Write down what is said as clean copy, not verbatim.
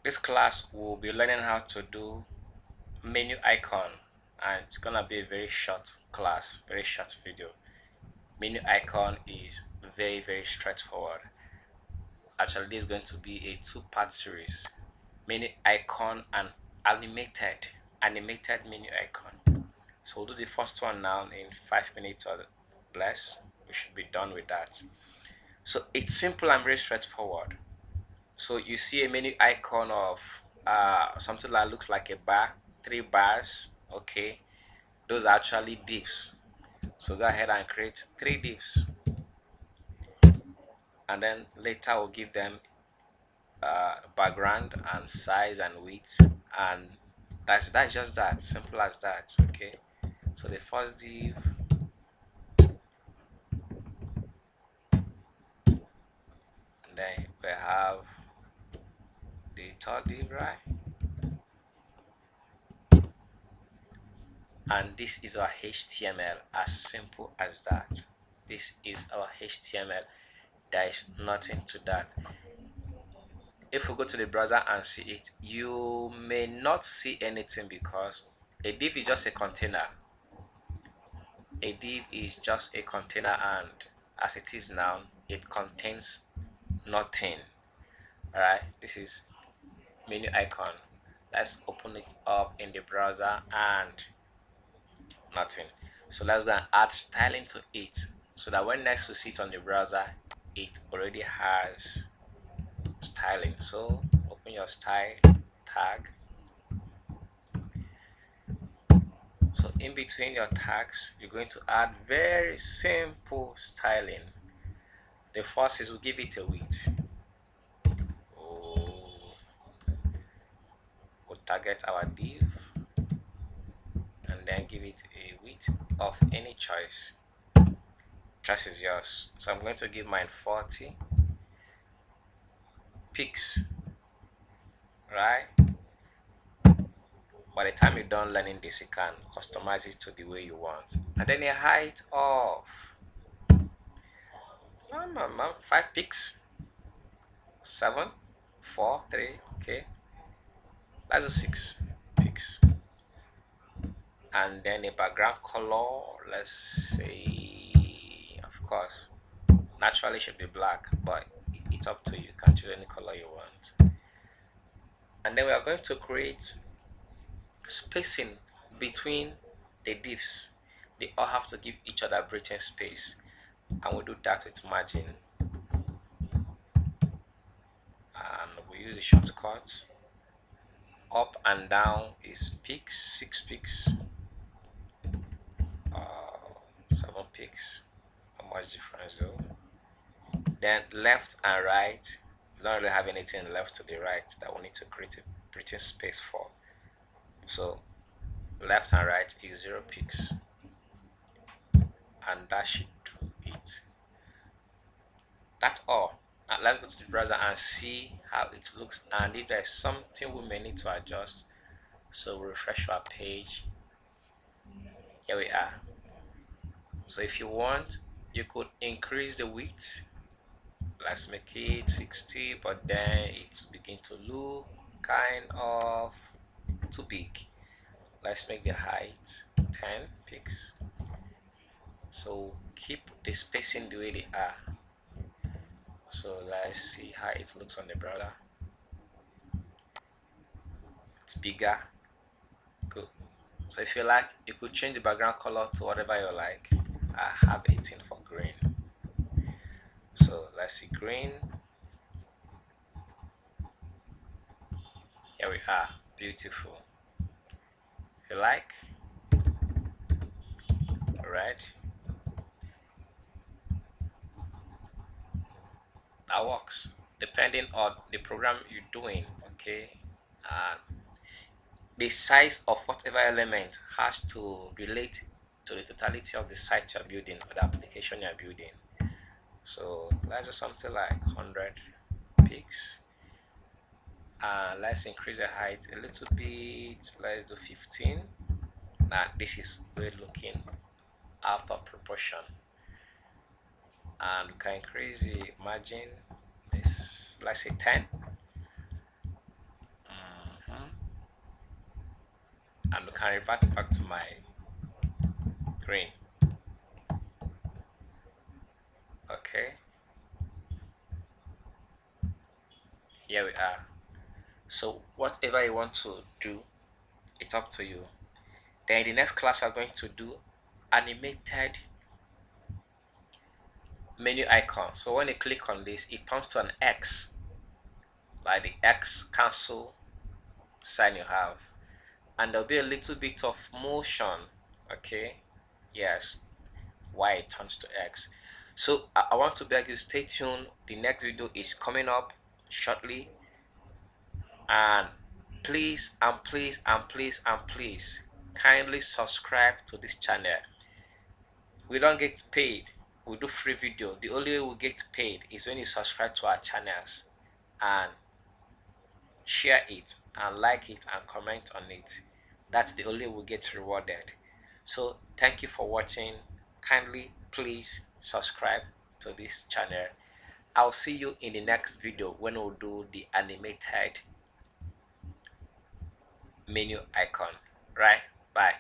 This class will be learning how to do menu icon, and it's gonna be a very short class, very short video. Menu icon is very straightforward. Actually, this is going to be a two-part series: menu icon and animated menu icon. So we'll do the first one now in 5 minutes or less. We should be done with that. So it's simple and very straightforward. So you see a menu icon of something that looks like a bar, three bars. Okay, those are actually divs. So go ahead and create three divs, and then later we'll give them background and size and width, and that's just that simple as that. Okay, so the first div, and then we have the third div, right? And this is our HTML, as simple as that. This is our HTML. There is nothing to that. If we go to the browser and see it, you may not see anything because a div is just a container. A div is just a container, and as it is now, it contains nothing. Alright, this is menu icon. Let's open it up in the browser, and nothing. So let's go and add styling to it, so that when next we see it on the browser, it already has styling. So open your style tag. So in between your tags, you're going to add very simple styling. The first is we'll give it a width. Oh, we'll target our div and then give it a width of any choice. Choice is yours. So I'm going to give mine 40 pixels, right? By the time you're done learning this, you can customize it to the way you want. And then a height of 5 pixels, 7, 4, 3. Okay, let's do 6 pixels. And then a background color, let's say, of course, naturally should be black, but it's up to you. You can choose any color you want. And then we are going to create spacing between the divs. They all have to give each other breathing space, and we'll do that with margin, and we use the shortcut. Up and down is pix, 6 pix, 7 pix. How much difference though? Then left and right, we don't really have anything left to the right that we need to create a breathing space for. So left and right is 0 pix, and that should do it. That's all. Now let's go to the browser and see how it looks, and if there's something we may need to adjust. So we'll refresh our page. Here we are. So if you want, you could increase the width. Let's make it 60, but then it's begin to look kind of too big. Let's make the height 10 pixels. So keep the spacing the way they are. So let's see how it looks on the browser. It's bigger. Good. So if you like, you could change the background color to whatever you like. I have 18 for green. So let's see green. Here we are. Beautiful. If you like, alright, that works depending on the program you're doing. Okay, and the size of whatever element has to relate to the totality of the site you're building or the application you're building. So let's do something like 100 pixels, and let's increase the height a little bit. Let's do 15. Now this is really looking out of proportion, and we can increase the margin. Let's say 10. and we can revert back to my green. Okay, here we are. So whatever you want to do, it's up to you. Then in the next class, I'm going to do animated menu icon. So when you click on this, it turns to an X, like the X cancel sign you have, and there'll be a little bit of motion. Okay, yes, why it turns to X. So I want to beg you, stay tuned. The next video is coming up shortly, and please and please and please and please kindly subscribe to this channel. We don't get paid, we do free video. The only way we get paid is when you subscribe to our channels and share it and like it and comment on it. That's the only way we get rewarded. So thank you for watching. Kindly please subscribe to this channel. I'll see you in the next video when we'll do the animated menu icon. Right, bye.